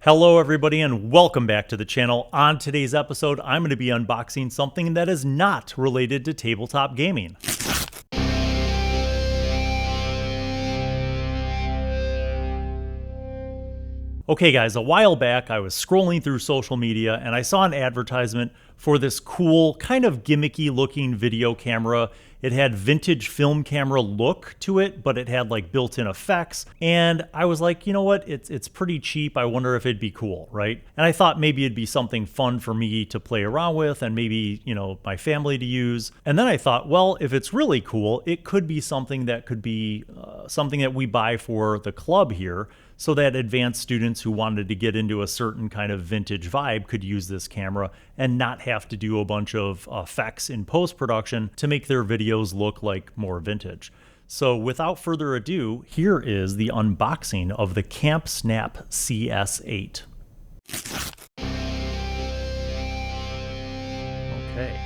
Hello everybody and welcome back to the channel. On today's episode, I'm going to be unboxing something that is not related to tabletop gaming. Okay guys, a while back I was scrolling through social media and I saw an advertisement for this cool, kind of gimmicky looking video camera. It had vintage film camera look to it, but it had like built-in effects. And I was like, you know what? It's pretty cheap. I wonder if it'd be cool, right? And I thought maybe it'd be something fun for me to play around with and maybe, my family to use. And then I thought, well, if it's really cool, it could be something that could be something that we buy for the club here, so that advanced students who wanted to get into a certain kind of vintage vibe could use this camera and not have to do a bunch of effects in post-production to make their videos look like more vintage. So without further ado, here is the unboxing of the CampSnap CS8. Okay.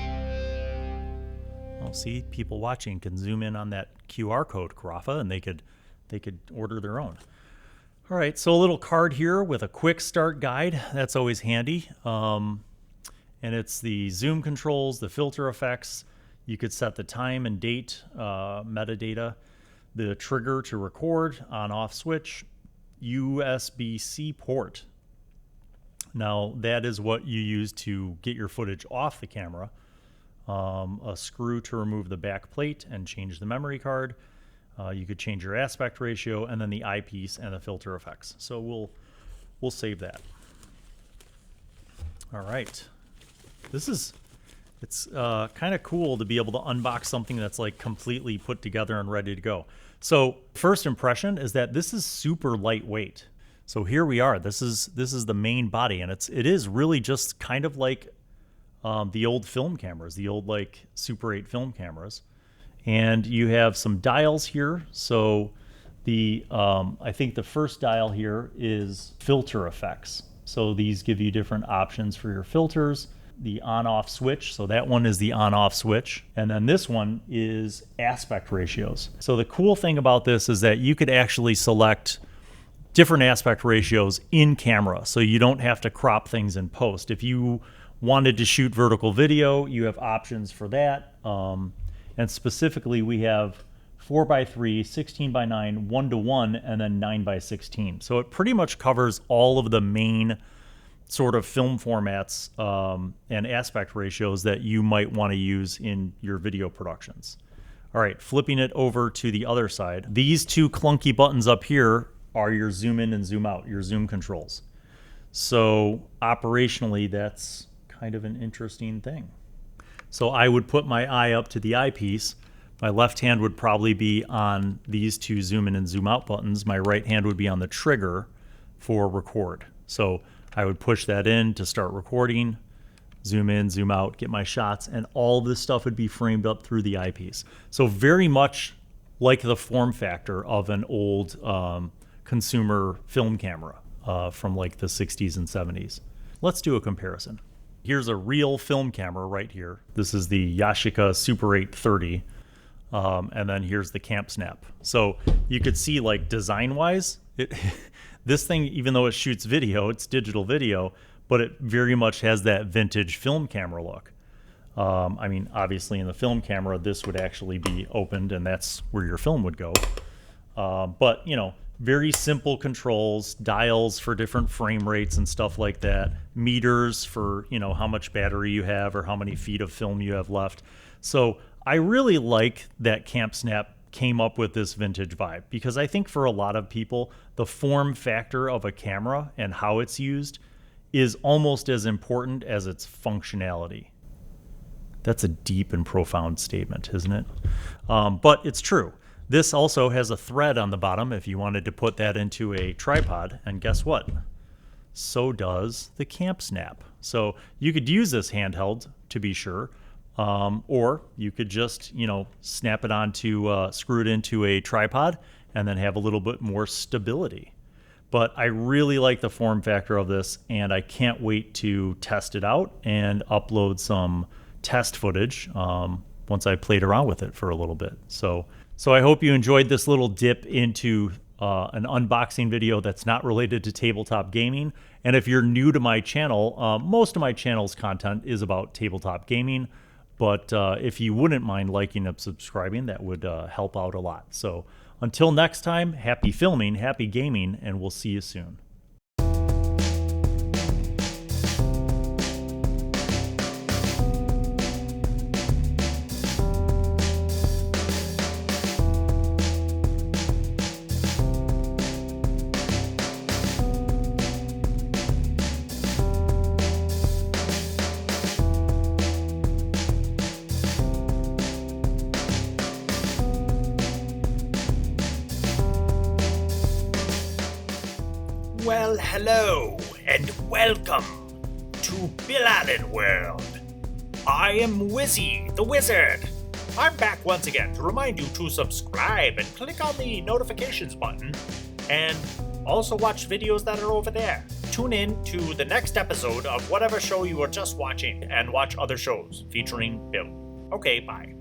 Well, see, people watching can zoom in on that QR code, Grafa, and they could order their own. All right, so a little card here with a quick start guide. That's always handy. And it's the zoom controls, the filter effects. You could set the time and date, metadata, the trigger to record, on-off switch, USB-C port. Now, that is what you use to get your footage off the camera. A screw to remove the back plate and change the memory card. You could change your aspect ratio, and then the eyepiece and the filter effects. So we'll save that. All right, it's kind of cool to be able to unbox something that's like completely put together and ready to go. So first impression is that this is super lightweight. So here we are. This is the main body, and it is really just kind of like the old film cameras, the old like Super 8 film cameras. And you have some dials here. So I think the first dial here is filter effects. So these give you different options for your filters. The on-off switch, so that one is the on-off switch. And then this one is aspect ratios. So the cool thing about this is that you could actually select different aspect ratios in camera. So you don't have to crop things in post. If you wanted to shoot vertical video, you have options for that. And specifically, we have 4:3, 16:9, 1:1, and then 9:16. So it pretty much covers all of the main sort of film formats and aspect ratios that you might want to use in your video productions. All right, flipping it over to the other side. These two clunky buttons up here are your zoom in and zoom out, your zoom controls. So operationally, that's kind of an interesting thing. So I would put my eye up to the eyepiece. My left hand would probably be on these two zoom in and zoom out buttons. My right hand would be on the trigger for record. So I would push that in to start recording, zoom in, zoom out, get my shots, and all this stuff would be framed up through the eyepiece. So very much like the form factor of an old consumer film camera from like the 60s and 70s. Let's do a comparison. Here's a real film camera right here. This is the Yashica Super 8 30. And then here's the CampSnap. So you could see like design-wise, this thing, even though it shoots video, it's digital video, but it very much has that vintage film camera look. I mean, obviously in the film camera, this would actually be opened and that's where your film would go. But, very simple controls, dials for different frame rates and stuff like that, meters for, how much battery you have or how many feet of film you have left. So I really like that CampSnap came up with this vintage vibe, because I think for a lot of people, the form factor of a camera and how it's used is almost as important as its functionality. That's a deep and profound statement, isn't it? But it's true. This also has a thread on the bottom if you wanted to put that into a tripod, and guess what? So does the CampSnap. So you could use this handheld, to be sure, or you could just, snap it onto, screw it into a tripod and then have a little bit more stability. But I really like the form factor of this, and I can't wait to test it out and upload some test footage once I played around with it for a little bit. So I hope you enjoyed this little dip into an unboxing video that's not related to tabletop gaming. And if you're new to my channel, most of my channel's content is about tabletop gaming. But if you wouldn't mind liking and subscribing, that would help out a lot. So until next time, happy filming, happy gaming, and we'll see you soon. Well, hello, and welcome to Bill Allan World. I am Wizzy, the Wizard. I'm back once again to remind you to subscribe and click on the notifications button, and also watch videos that are over there. Tune in to the next episode of whatever show you are just watching, and watch other shows featuring Bill. Okay, bye.